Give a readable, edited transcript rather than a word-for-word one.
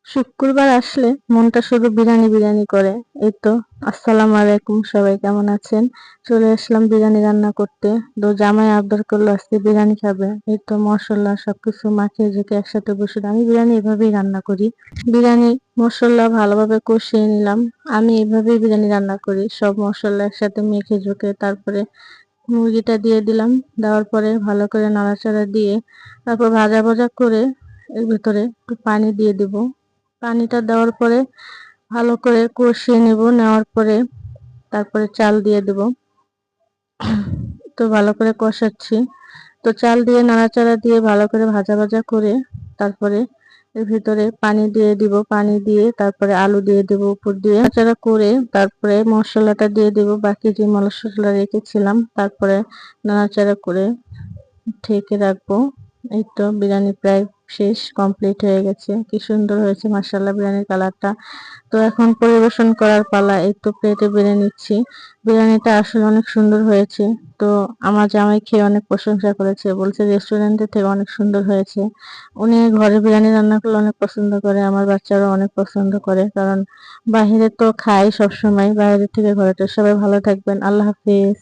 শুক্রবার আসলে মনটা শুধু বিরিয়ানি বিরিয়ানি করে। এই তো আসসালামু আলাইকুম, সবাই কেমন আছেন? চলে আসলাম বিরিয়ানি রান্না করতে। তো জামাই আবদার করলো আজকে বিরিয়ানি খাবে। এই তো মশলা সবকিছু মাখিয়ে ঝুঁকে একসাথে বসে আমি বিরিয়ানি এভাবেই রান্না করি। বিরিয়ানি মশলা ভালোভাবে কষিয়ে নিলাম। আমি এভাবেই বিরিয়ানি রান্না করি, সব মশলা একসাথে মেখে ঝুঁকে তারপরে মুরগিটা দিয়ে দিলাম। দেওয়ার পরে ভালো করে নাড়াচাড়া দিয়ে তারপর ভাজা ভাজা করে এর ভিতরে একটু পানি দিয়ে দিব। পানিটা দেওয়ার পরে ভালো করে কষিয়ে নেব। নেওয়ার পরে তারপরে চাল দিয়ে দেব। তো ভালো করে কষাচ্ছি। তো চাল দিয়ে নাড়াচাড়া দিয়ে ভালো করে ভাজা ভাজা করে তারপরে এর ভিতরে পানি দিয়ে দিব। পানি দিয়ে তারপরে আলু দিয়ে দেব উপর দিয়ে। নাড়াচাড়া করে তারপরে মশলাটা দিয়ে দেব, বাকি যে মশলা রেখেছিলাম। তারপরে নাড়াচাড়া করে ঢেকে রাখবো। এই তো বিরিয়ানি প্রায় শেষ, কমপ্লিট হয়ে গেছে। কি সুন্দর হয়েছে মাশাআল্লাহ বিরিয়ানির কালারটা। তো এখন পরিবেশন করার পালা। এই তো প্লেটে বেড়ে নিচ্ছি। বিরিয়ানিটা আসলে অনেক সুন্দর হয়েছে। তো আমার জামাই খেয়ে অনেক প্রশংসা করেছে, বলছে রেস্টুরেন্টের থেকে অনেক সুন্দর হয়েছে। উনি ঘরে বিরিয়ানি রান্না করলে অনেক পছন্দ করে, আমার বাচ্চারাও অনেক পছন্দ করে, কারণ বাহিরে তো খাই সবসময়, বাইরে থেকে ঘরেটা। সবাই ভালো থাকবেন, আল্লাহ হাফিজ।